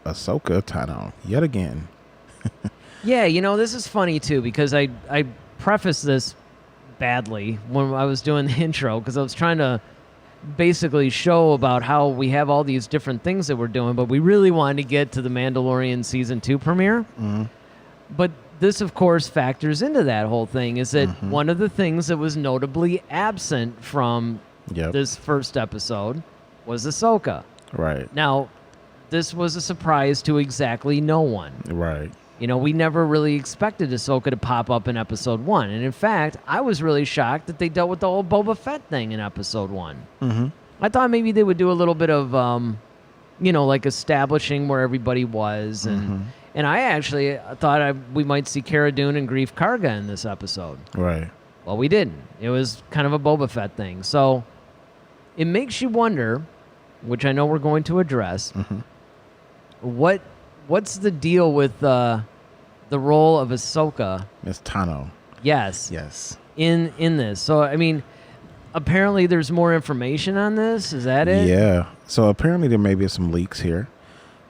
Ahsoka Tano yet again. Yeah, this is funny too because I prefaced this badly when I was doing the intro because I was trying to basically show about how we have all these different things that we're doing, but we really wanted to get to the Mandalorian season 2 premiere. But this, of course, factors into that whole thing is that one of the things that was notably absent from this first episode was Ahsoka. Right. Now, this was a surprise to exactly no one. Right. We never really expected Ahsoka to pop up in episode 1. And in fact, I was really shocked that they dealt with the whole Boba Fett thing in episode 1. I thought maybe they would do a little bit of, like establishing where everybody was. And I actually thought we might see Cara Dune and Grief Karga in this episode. Right. Well, we didn't. It was kind of a Boba Fett thing. So it makes you wonder, which I know we're going to address, what's the deal with the role of Ahsoka? Miss Tano. Yes. Yes. In this. So, I mean, apparently there's more information on this. Is that it? Yeah. So apparently there may be some leaks here.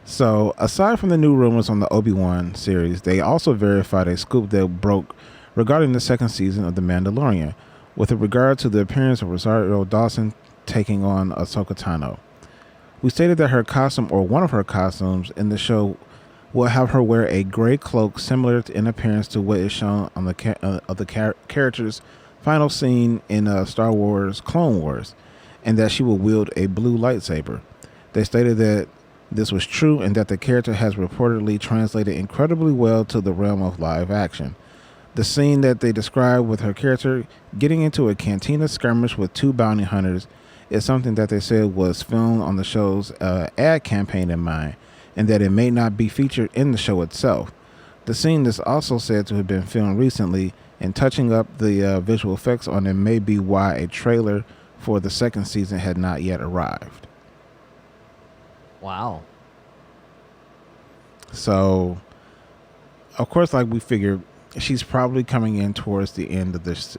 So aside from the new rumors on the Obi-Wan series, they also verified a scoop that broke regarding the second season of The Mandalorian with regard to the appearance of Rosario Dawson taking on Ahsoka Tano. We stated that her costume, or one of her costumes in the show, will have her wear a gray cloak similar in appearance to what is shown on the character's final scene in Star Wars Clone Wars, and that she will wield a blue lightsaber. They stated that this was true and that the character has reportedly translated incredibly well to the realm of live action. The scene that they described with her character getting into a cantina skirmish with 2 bounty hunters is something that they said was filmed on the show's ad campaign in mind, and that it may not be featured in the show itself. The scene is also said to have been filmed recently, and touching up the visual effects on it may be why a trailer for the second season had not yet arrived. Wow. So, of course, like we figured, she's probably coming in towards the end of this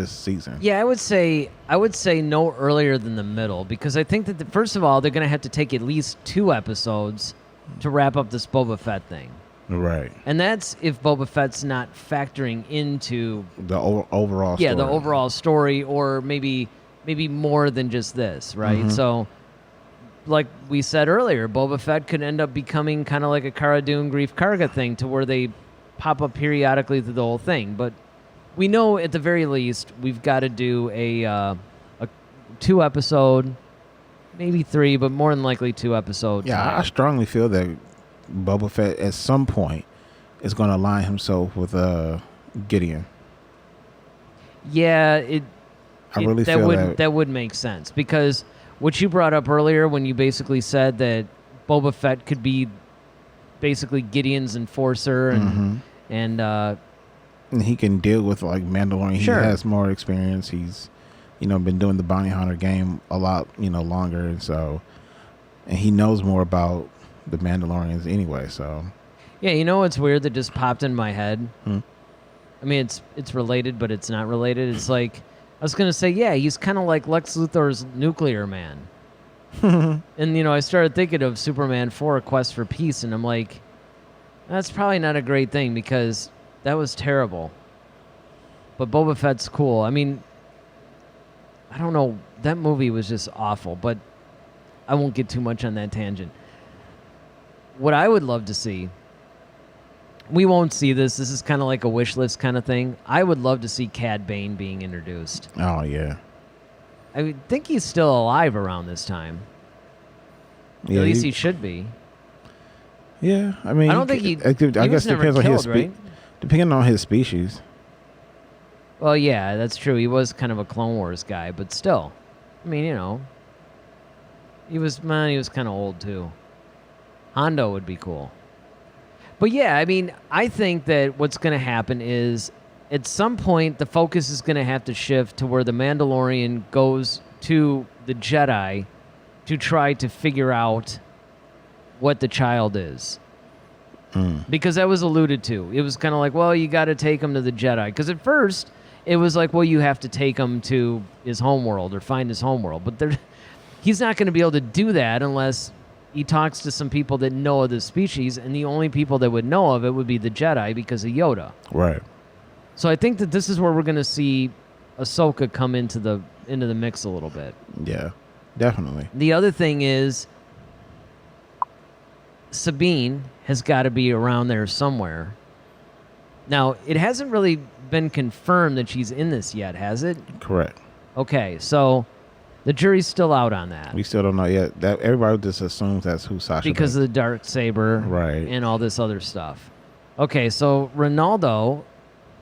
season. Yeah, I would say no earlier than the middle because I think that first of all they're going to have to take at least 2 episodes to wrap up this Boba Fett thing. Right. And that's if Boba Fett's not factoring into the overall story. Yeah, the overall story, or maybe more than just this, right? So, like we said earlier, Boba Fett could end up becoming kind of like a Cara Dune Grief Karga thing to where they pop up periodically through the whole thing. But we know at the very least we've got to do a 2 episode, maybe 3, but more than likely 2 episodes. Yeah, I strongly feel that Boba Fett at some point is going to align himself with Gideon. Yeah, I really feel that would make sense because what you brought up earlier when you basically said that Boba Fett could be basically Gideon's enforcer and he can deal with like Mandalorian. Sure. He has more experience. He's been doing the bounty hunter game a lot longer, and he knows more about the Mandalorians anyway. So yeah, what's weird that just popped in my head? I mean, it's related, but it's not related. It's like I was gonna say, yeah, he's kind of like Lex Luthor's Nuclear Man. And I started thinking of Superman 4: A Quest for Peace, and I'm like, that's probably not a great thing because that was terrible. But Boba Fett's cool. I mean, I don't know. That movie was just awful, but I won't get too much on that tangent. What I would love to see, we won't see this. This is kind of like a wish list kind of thing. I would love to see Cad Bane being introduced. Oh, yeah. I would think he's still alive around this time. Yeah, at least he should be. Yeah, I mean, I don't think I guess never depends killed, on right? Depending on his species. Well, yeah, that's true. He was kind of a Clone Wars guy, but still, I mean, he was kind of old too. Hondo would be cool. But yeah, I mean, I think that what's going to happen is at some point the focus is going to have to shift to where the Mandalorian goes to the Jedi to try to figure out what the child is. Because that was alluded to. It was kind of like, well, you got to take him to the Jedi. Because at first, it was like, well, you have to take him to his homeworld or find his homeworld. But he's not going to be able to do that unless he talks to some people that know of the species, and the only people that would know of it would be the Jedi because of Yoda. Right. So I think that this is where we're going to see Ahsoka come into the mix a little bit. Yeah, definitely. The other thing is Sabine has got to be around there somewhere. Now, it hasn't really been confirmed that she's in this yet, has it? Correct. Okay, so the jury's still out on that. We still don't know yet. That everybody just assumes that's who Sasha Because Banks. of the dark saber, Right. and all this other stuff. Okay, so Ronaldo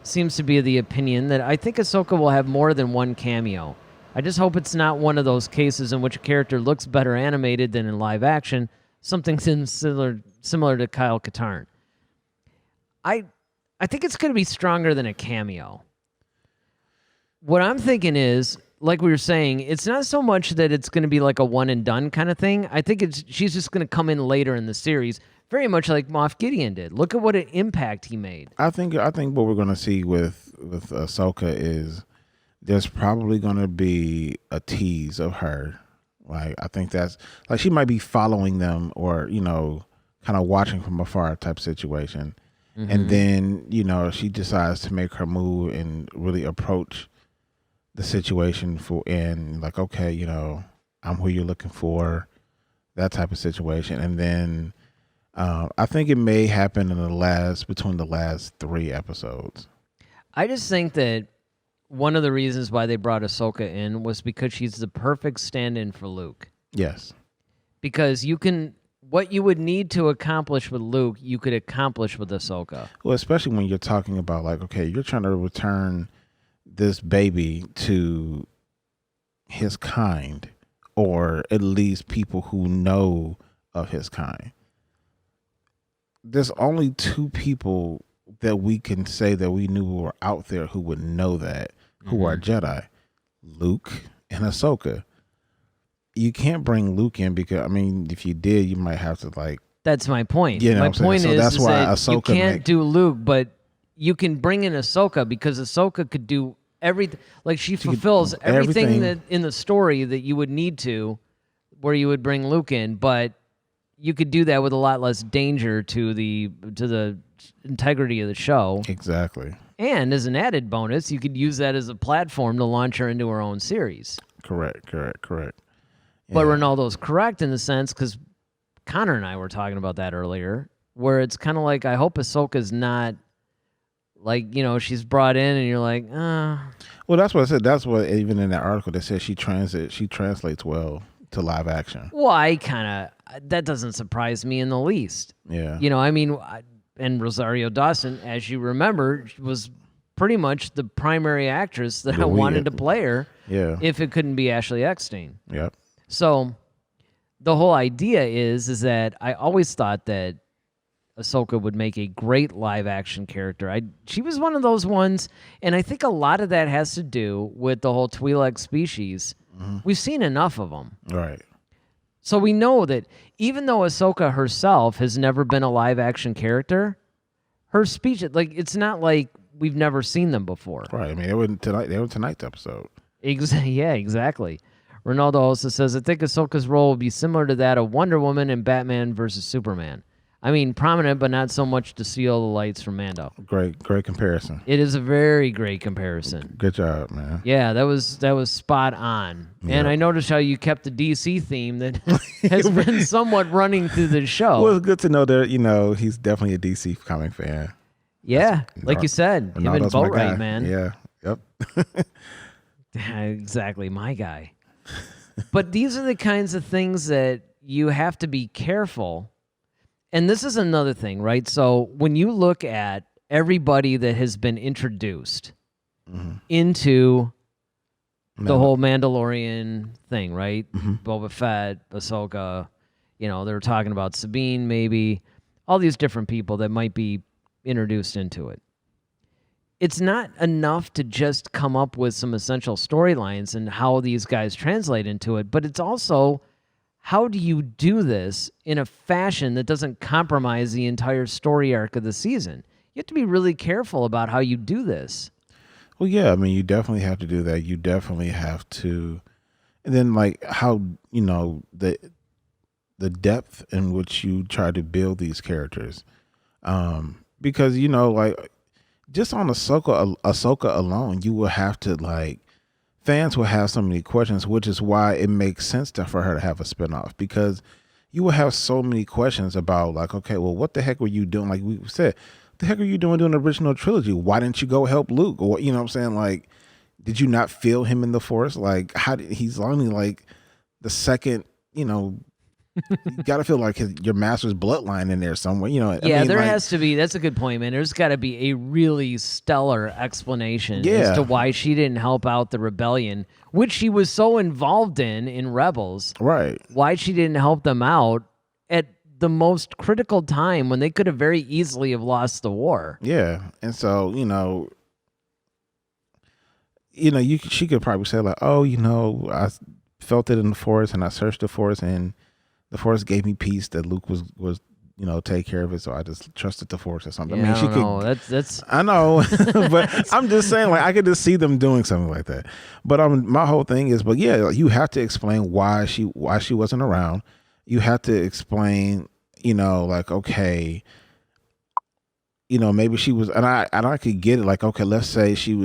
seems to be of the opinion that I think Ahsoka will have more than one cameo. I just hope it's not one of those cases in which a character looks better animated than in live action, something similar to Kyle Katarn. I think it's going to be stronger than a cameo. What I'm thinking is, like we were saying, it's not so much that it's going to be like a one and done kind of thing. I think she's just going to come in later in the series, very much like Moff Gideon did. Look at what an impact he made. I think what we're going to see with Ahsoka is there's probably going to be a tease of her. Like, I think that's like she might be following them or, kind of watching from afar type situation. Mm-hmm. And then, she decides to make her move and really approach the situation okay, I'm who you're looking for, that type of situation. And then I think it may happen between the last 3 episodes. I just think that one of the reasons why they brought Ahsoka in was because she's the perfect stand-in for Luke. Yes. Because what you would need to accomplish with Luke, you could accomplish with Ahsoka. Well, especially when you're talking about you're trying to return this baby to his kind, or at least people who know of his kind. There's only 2 people that we can say that we knew were out there who would know that, who are Jedi, Luke and Ahsoka. You can't bring Luke in because, if you did, you might have to That's my point. You know my point is, that's why that Ahsoka you can't do Luke, but you can bring in Ahsoka because Ahsoka could do everything. Like she fulfills everything that in the story that you would need to, where you would bring Luke in, but you could do that with a lot less danger to the integrity of the show. Exactly. And as an added bonus, you could use that as a platform to launch her into her own series. Correct. Yeah. But Ronaldo's correct in the sense, because Connor and I were talking about that earlier, where it's kind of like, I hope Ahsoka's not she's brought in and you're like, Well, that's what I said. That's what even in that article they said she translates well to live action. Well, that doesn't surprise me in the least. Yeah. And Rosario Dawson, as you remember, was pretty much the primary actress that I wanted to play her. Yeah. If it couldn't be Ashley Eckstein. Yep. So the whole idea is that I always thought that Ahsoka would make a great live action character. She was one of those ones, and I think a lot of that has to do with the whole Twi'lek species. Mm-hmm. We've seen enough of them. Right. So we know that even though Ahsoka herself has never been a live action character, her speech, it's not like we've never seen them before. Right. They were tonight's episode. Yeah, exactly. Ronaldo also says, I think Ahsoka's role will be similar to that of Wonder Woman in Batman versus Superman. Prominent, but not so much to steal the lights from Mando. Great comparison. It is a very great comparison. Good job, man. Yeah, that was spot on. Yep. And I noticed how you kept the DC theme that has been somewhat running through the show. Well, it's good to know that, he's definitely a DC comic fan. Yeah, like you said, him and Boatwright, man. Yeah, yep. Exactly, my guy. But these are the kinds of things that you have to be careful. And this is another thing, right? So when you look at everybody that has been introduced into the whole Mandalorian thing, right? Mm-hmm. Boba Fett, Ahsoka, they were talking about Sabine, maybe, all these different people that might be introduced into it. It's not enough to just come up with some essential storylines and how these guys translate into it, but it's also, how do you do this in a fashion that doesn't compromise the entire story arc of the season? You have to be really careful about how you do this. Well, yeah, you definitely have to do that. You definitely have to, and then how the the depth in which you try to build these characters. Because like just on Ahsoka alone, you will have to fans will have so many questions, which is why it makes sense for her to have a spinoff, because you will have so many questions about okay, well, what the heck were you doing? Like we said, what the heck are you doing during the original trilogy? Why didn't you go help Luke? Or what I'm saying? Did you not feel him in the Force? How did he's only the second, you got to feel your master's bloodline in there somewhere, Yeah, there has to be. That's a good point, man. There's got to be a really stellar explanation as to why she didn't help out the rebellion, which she was so involved in Rebels. Right. Why she didn't help them out at the most critical time when they could have very easily have lost the war. Yeah, and so she could probably say I felt it in the Force and I searched the Force and the Force gave me peace that Luke was take care of it, so I just trusted the Force or something. Yeah, I mean, that's I know, but I'm just saying I could just see them doing something like that. But my whole thing is, you have to explain why she wasn't around. You have to explain, okay, maybe she was, and I could get it. Okay, let's say she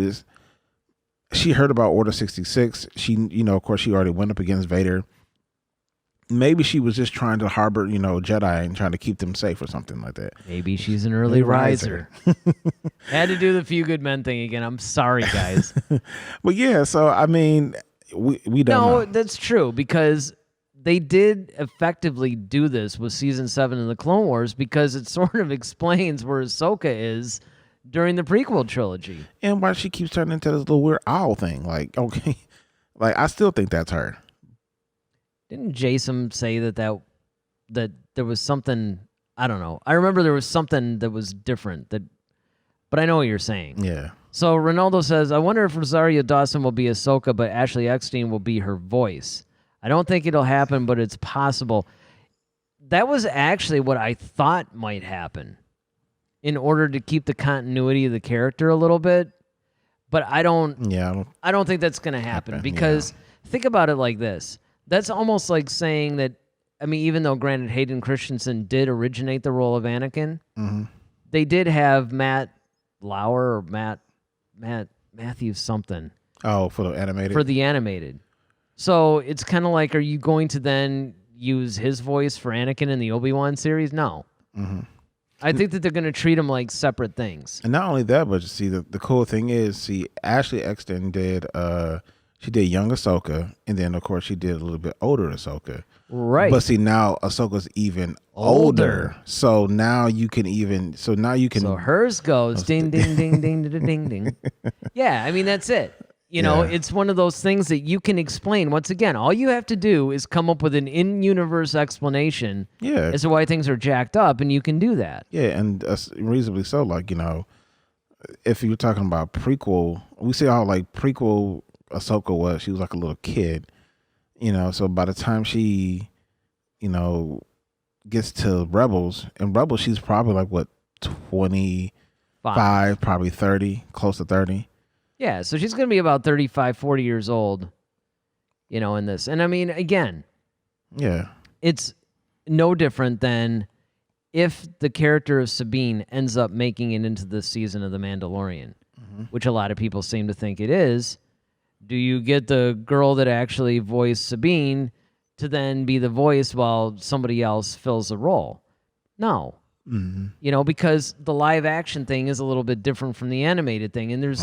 heard about Order 66. She, of course, she already went up against Vader. Maybe she was just trying to harbor, Jedi and trying to keep them safe or something like that. Maybe she's an early riser. Had to do the Few Good Men thing again. I'm sorry, guys. But yeah, so I mean, we don't know. No, that's true, because they did effectively do this with season 7 of the Clone Wars, because it sort of explains where Ahsoka is during the prequel trilogy. And why she keeps turning into this little weird owl thing. Okay. I still think that's her. Didn't Jason say that there was something, I don't know. I remember there was something that was different, but I know what you're saying. Yeah. So Ronaldo says, I wonder if Rosario Dawson will be Ahsoka, but Ashley Eckstein will be her voice. I don't think it'll happen, but it's possible. That was actually what I thought might happen in order to keep the continuity of the character a little bit. But I don't think that's going to happen, because think about it like this. That's almost like saying that, I mean, even though granted Hayden Christensen did originate the role of Anakin, they did have Matt Lauer or Matthew something. Oh, for the animated? For the animated. So it's kind of like, are you going to then use his voice for Anakin in the Obi-Wan series? No. I think that they're going to treat them like separate things. And not only that, but see, the cool thing is, Ashley Eckstein did... she did young Ahsoka, and then of course she did a little bit older Ahsoka. Right. But see, now Ahsoka's even older. So now you can. So hers goes ding ding ding ding ding ding ding. Yeah, I mean that's it. It's one of those things that you can explain. Once again, all you have to do is come up with an in-universe explanation as to why things are jacked up, and you can do that. Yeah, and reasonably so. If you're talking about prequel, we see how prequel Ahsoka was. She was like a little kid, so by the time she, gets to Rebels, she's probably 25, probably 30, close to 30. Yeah, so she's going to be about 35, 40 years old, in this. And I mean, again, it's no different than if the character of Sabine ends up making it into this season of The Mandalorian, which a lot of people seem to think it is. Do you get the girl that actually voiced Sabine to then be the voice while somebody else fills the role? No. Because the live action thing is a little bit different from the animated thing. And there's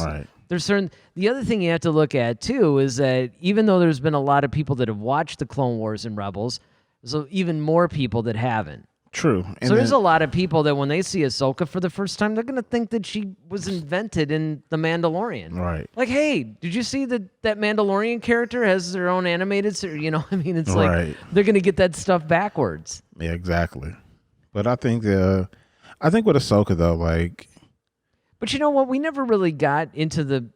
certain... The other thing you have to look at, too, is that even though there's been a lot of people that have watched the Clone Wars and Rebels, there's even more people that haven't. True. And so there's a lot of people that when they see Ahsoka for the first time, they're going to think that she was invented in The Mandalorian. Right. Hey, did you see that Mandalorian character has their own animated series? I mean, it's they're going to get that stuff backwards. Yeah, exactly. But I think with Ahsoka, though, But you know what? We never really got into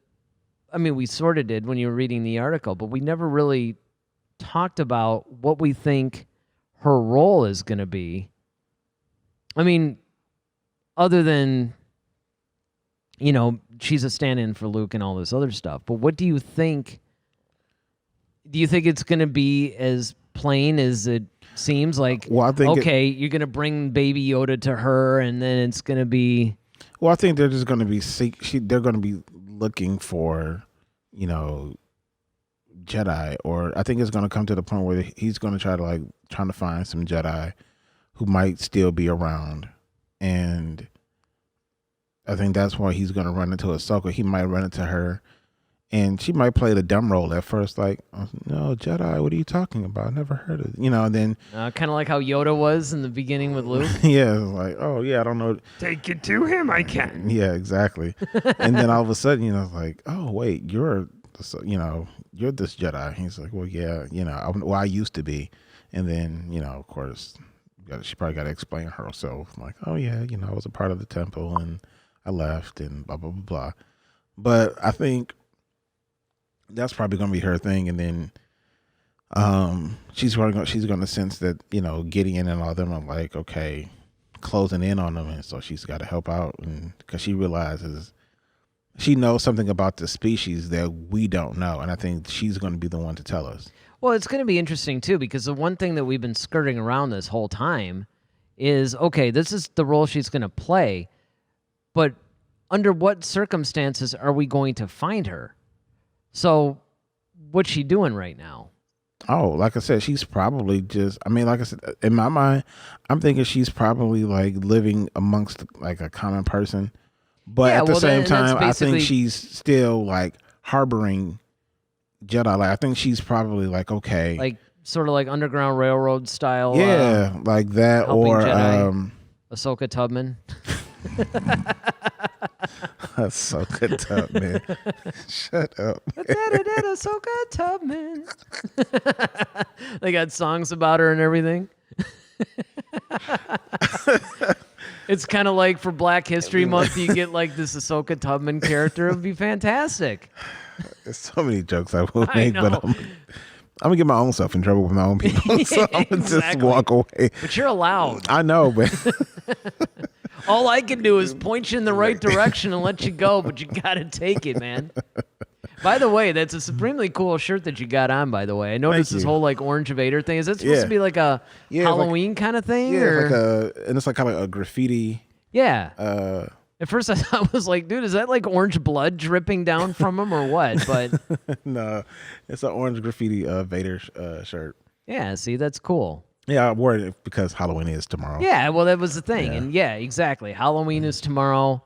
we sort of did when you were reading the article, but we never really talked about what we think her role is going to be. I mean, other than, she's a stand-in for Luke and all this other stuff. But what do you think? Do you think it's going to be as plain as it seems like. Well, I think okay, you're gonna bring Baby Yoda to her, and then it's gonna be. Well, I think they're just going to be they're going to be looking for, Jedi, or I think it's going to come to the point where he's going to trying to find some Jedi who might still be around, and I think that's why he's going to run into Ahsoka. He might run into her, and she might play the dumb role at first, like, oh, no, Jedi, what are you talking about? I never heard of it. And then... kind of like how Yoda was in the beginning with Luke. Yeah, like, oh, yeah, I don't know. Take it to him, I can. Yeah, exactly. And then all of a sudden, it's like, oh, wait, you're this Jedi. He's like, well, yeah, I used to be. And then, of course, she probably got to explain herself. I'm like, oh, yeah, I was a part of the temple, and I left, and blah, blah, blah, blah. But I think... that's probably gonna be her thing, and then she's going to sense that Gideon and all them are like, okay, closing in on them, and so she's got to help out, and because she realizes she knows something about the species that we don't know, and I think she's going to be the one to tell us. Well, it's going to be interesting too, because the one thing that we've been skirting around this whole time is, okay, this is the role she's going to play, but under what circumstances are we going to find her? So, what's she doing right now? Oh, like I said, she's probably just, like I said, in my mind, I'm thinking she's probably like living amongst like a common person. But at the same time, I think she's still like harboring Jedi. Like, I think she's probably like, okay. Like, sort of like Underground Railroad style. Yeah, like that, or Ahsoka Tubman. Ahsoka Tubman. Shut up. Ahsoka Tubman. They got songs about her and everything. It's kind of like for Black History Month, you get like this Ahsoka Tubman character. It would be fantastic. There's so many jokes I will make, but I'm gonna get my own self in trouble with my own people, so I'm gonna just walk away. But you're allowed. I know, but all I can do is point you in the right direction and let you go, but you gotta take it, man. By the way, that's a supremely cool shirt that you got on, by the way. I noticed this whole like Orange Vader thing. Is that supposed to be like a Halloween kind of thing? Yeah, or? And it's like kind of a graffiti. Yeah. At first I was like, dude, is that like orange blood dripping down from him or what? But no, it's an orange graffiti Vader shirt. Yeah, see, that's cool. Yeah, I wore it because Halloween is tomorrow. Yeah, well, that was the thing. Yeah. And yeah, exactly. Halloween is tomorrow.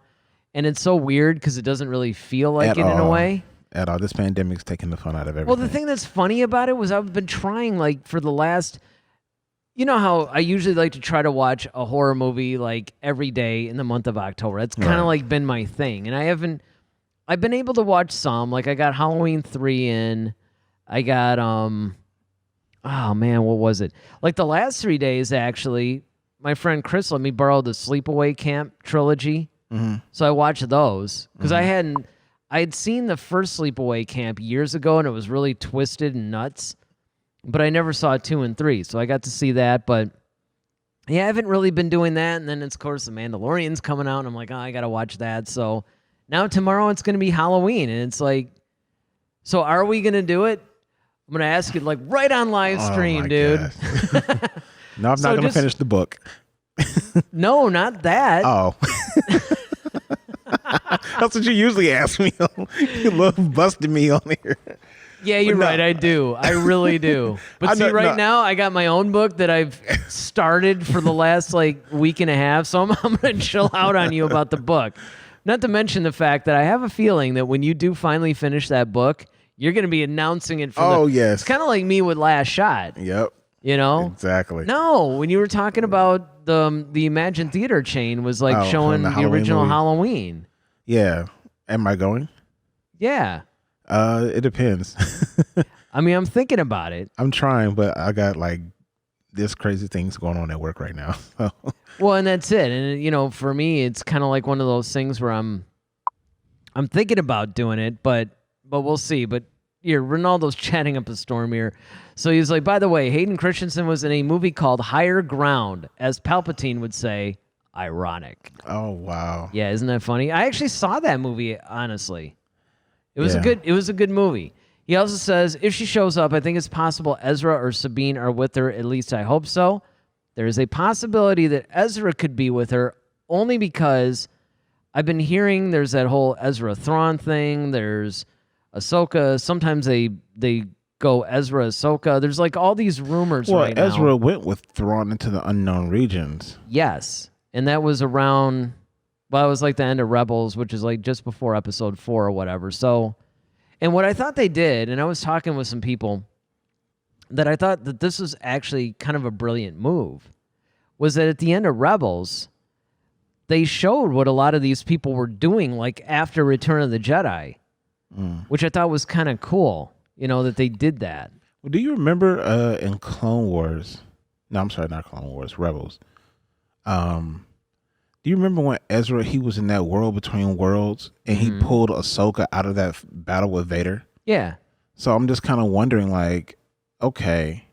And it's so weird because it doesn't really feel like in a way. At all. This pandemic's taking the fun out of everything. Well, the thing that's funny about it was I've been trying like for the last... You know how I usually like to try to watch a horror movie like every day in the month of October. That's kind of like been my thing. And I've been able to watch some. Like I got Halloween 3 in. I got, oh man, what was it? Like the last 3 days, actually, my friend Chris let me borrow the Sleepaway Camp trilogy. Mm-hmm. So I watched those because I had seen the first Sleepaway Camp years ago and it was really twisted and nuts. But I never saw 2 and 3, so I got to see that. But yeah, I haven't really been doing that. And then, of course, The Mandalorian's coming out, and I'm like, oh, I got to watch that. So now tomorrow it's going to be Halloween, and it's like, so are we going to do it? I'm going to ask you, like, right on live stream, dude. No, I'm not going to finish the book. No, not that. Oh. That's what you usually ask me. You love busting me on here. Yeah, you're right. I do. I really do. But see, now I got my own book that I've started for the last like week and a half, so I'm going to chill out on you about the book. Not to mention the fact that I have a feeling that when you do finally finish that book, you're going to be announcing it for yes. It's kind of like me with Last Shot. Yep. You know? Exactly. No, when you were talking about the Imagine Theater chain was like showing the original Halloween. Yeah. Am I going? Yeah. It depends. I mean, I'm thinking about it. I'm trying, but I got like this crazy things going on at work right now. So. Well, and that's it. And you know, for me, it's kind of like one of those things where I'm thinking about doing it, but we'll see. But here, Ronaldo's chatting up a storm here. So he's like, by the way, Hayden Christensen was in a movie called Higher Ground, as Palpatine would say. Ironic. Oh wow. Yeah, isn't that funny? I actually saw that movie, honestly. It was a good movie. He also says, if she shows up, I think it's possible Ezra or Sabine are with her. At least I hope so. There is a possibility that Ezra could be with her only because I've been hearing there's that whole Ezra Thrawn thing. There's Ahsoka. Sometimes they go Ezra Ahsoka. There's like all these rumors right now. Well, Ezra went with Thrawn into the unknown regions. Yes. And that was around, well, it was like the end of Rebels, which is like just before episode 4 or whatever. So, and what I thought they did, and I was talking with some people, that I thought that this was actually kind of a brilliant move, was that at the end of Rebels, they showed what a lot of these people were doing, like after Return of the Jedi, which I thought was kind of cool, that they did that. Well, do you remember in Clone Wars? No, I'm sorry, not Clone Wars, Rebels. Do you remember when Ezra, he was in that world between worlds and he pulled Ahsoka out of that battle with Vader? Yeah. So I'm just kind of wondering, like, okay.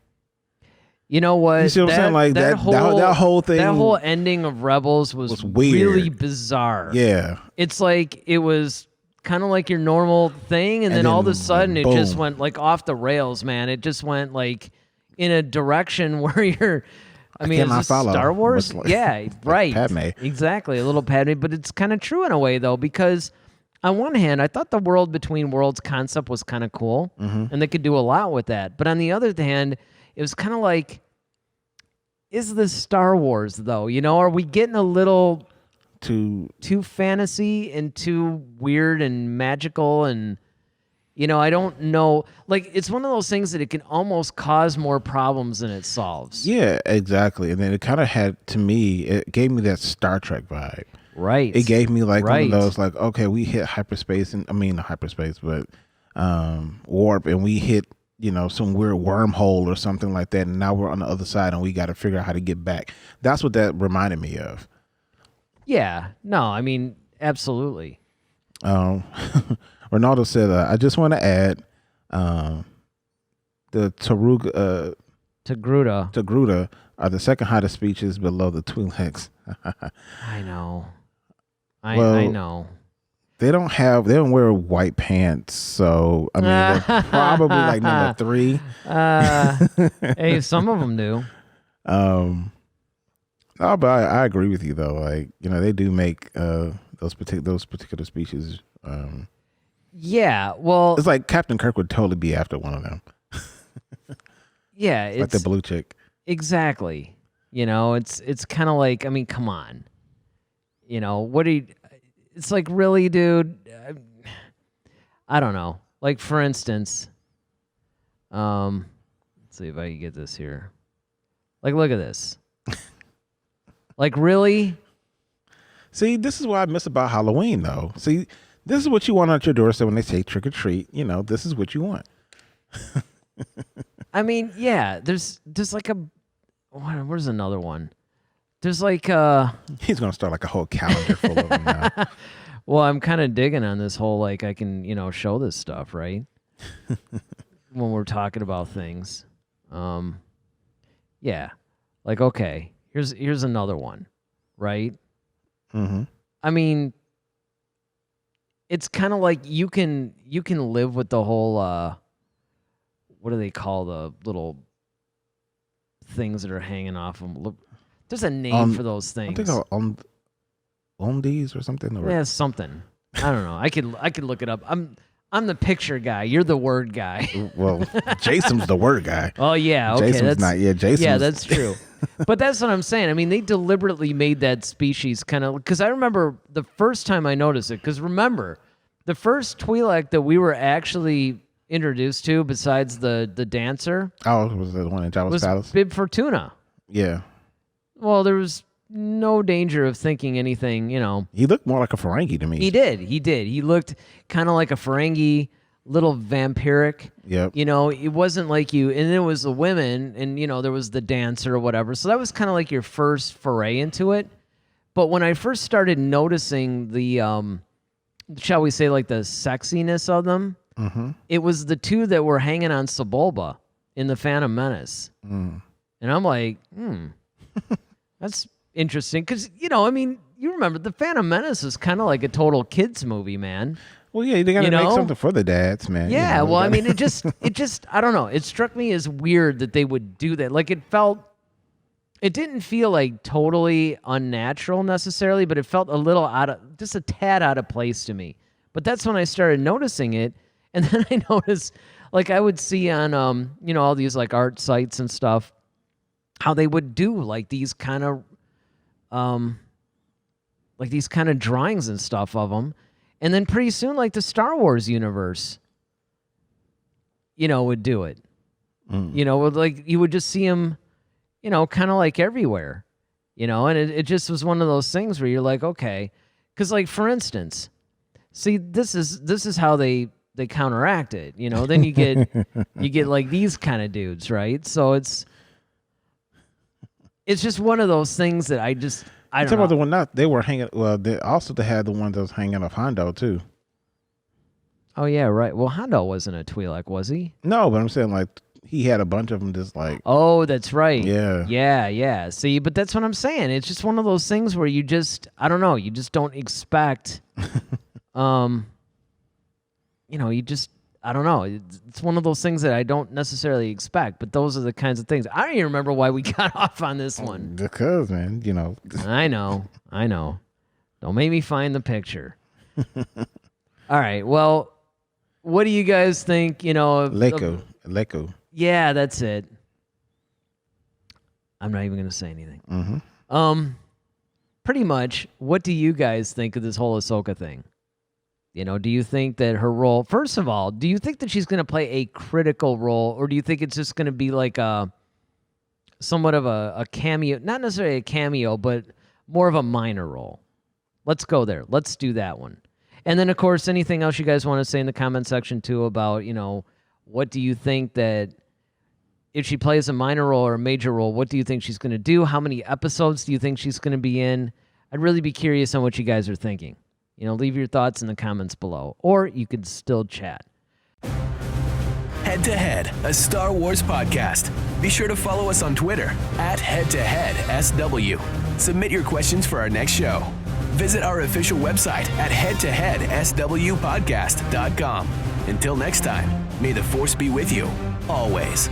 You know what? You see what I'm saying? Like that whole thing. That whole ending of Rebels was weird. Really bizarre. Yeah. It's like it was kind of like your normal thing, and then all of a sudden it just went like off the rails, man. It just went like in a direction where you're. I mean, is this Star Wars? Yeah, right. Padme. Exactly, a little Padme, but it's kind of true in a way though, because on one hand, I thought the world between worlds concept was kind of cool, and they could do a lot with that. But on the other hand, it was kind of like, is this Star Wars though? Are we getting a little too fantasy and too weird and magical? And I don't know. Like, it's one of those things that it can almost cause more problems than it solves. Yeah, exactly. And then it kind of it gave me that Star Trek vibe. Right. It gave me like one of those, like, okay, we hit hyperspace, and not hyperspace, but warp, and we hit, some weird wormhole or something like that, and now we're on the other side, and we got to figure out how to get back. That's what that reminded me of. Yeah. No, I mean, absolutely. Ronaldo said, I just want to add the Taruga. Togruta are the second hottest speeches below the Twi'leks. I know. I know. They don't wear white pants, so I mean they're probably like number 3. Hey, some of them do. No, but I agree with you though. Like, they do make those particular speeches. Yeah, well, it's like Captain Kirk would totally be after one of them. Yeah, it's like the blue chick. Exactly. It's kind of like, I mean, come on. What do you? It's like, really, dude. I don't know. Like, for instance, let's see if I can get this here. Like, look at this. Like, really? See, this is what I miss about Halloween, though. See, this is what you want at your doorstep when they say trick or treat. This is what you want. I mean, yeah. There's like where's another one? There's like he's gonna start like a whole calendar full of them now. Well, I'm kind of digging on this whole, like, I can show this stuff, right? When we're talking about things, yeah. Like, okay, here's another one, right? Mm-hmm. I mean, it's kind of like you can live with the whole what do they call the little things that are hanging off them? Look, there's a name for those things. I think Ondies or something. Yeah, something. I don't know. I could look it up. I'm the picture guy. You're the word guy. Well, Jason's the word guy. Oh yeah, okay. Jason's not. Yeah, Jason's. Yeah, that's true. But that's what I'm saying. I mean, they deliberately made that species kind of, because I remember the first time I noticed it. Because remember, the first Twi'lek that we were actually introduced to, besides the dancer, was the one in Jabba's palace? Bib Fortuna. Yeah. Well, there was no danger of thinking anything, He looked more like a Ferengi to me. He did. He looked kind of like a Ferengi, little vampiric. Yep. It wasn't like you, and it was the women, and there was the dancer or whatever. So that was kind of like your first foray into it. But when I first started noticing the, shall we say, like the sexiness of them, it was the two that were hanging on Sebulba in the Phantom Menace, and I'm like, that's interesting, because I mean, you remember the Phantom Menace is kind of like a total kids movie, man. Well, yeah, they got to You make know? something for the dads, man. Yeah, You know, well, I gotta- mean, it just, I don't know. It struck me as weird that they would do that. Like, it didn't feel like totally unnatural necessarily, but it felt a little just a tad out of place to me. But that's when I started noticing it. And then I noticed, like, I would see on, all these, like, art sites and stuff, how they would do, like, these kind of, drawings and stuff of them. And then pretty soon, like, the Star Wars universe, would do it. Like, you would just see them, kind of like everywhere, and it just was one of those things where you're like, okay. Because, like, for instance, see, this is how they counteract it, then you get like these kind of dudes, right? So it's just one of those things that I don't Talk know. about the one they were hanging. Well, they had the one that was hanging off Hondo too. Oh yeah, right. Well, Hondo wasn't a Twi'lek, was he? No, but I'm saying like he had a bunch of them just like. Oh, that's right. Yeah. Yeah. See, but that's what I'm saying. It's just one of those things where you just, I don't know, you just don't expect, you just, I don't know. It's one of those things that I don't necessarily expect, but those are the kinds of things. I don't even remember why we got off on this one. Because, man, I know. Don't make me find the picture. All right. Well, what do you guys think, Leko. Yeah, that's it. I'm not even going to say anything. Mm-hmm. Pretty much, what do you guys think of this whole Ahsoka thing? Do you think that her role, first of all, do you think that she's going to play a critical role, or do you think it's just going to be like somewhat of a cameo, not necessarily a cameo, but more of a minor role? Let's go there. Let's do that one. And then, of course, anything else you guys want to say in the comment section, too, about, what do you think that if she plays a minor role or a major role, what do you think she's going to do? How many episodes do you think she's going to be in? I'd really be curious on what you guys are thinking. Leave your thoughts in the comments below, or you could still chat. Head to Head, a Star Wars podcast. Be sure to follow us on Twitter @HeadToHeadSW. Submit your questions for our next show. Visit our official website at headtoheadswpodcast.com. Until next time, may the Force be with you, always.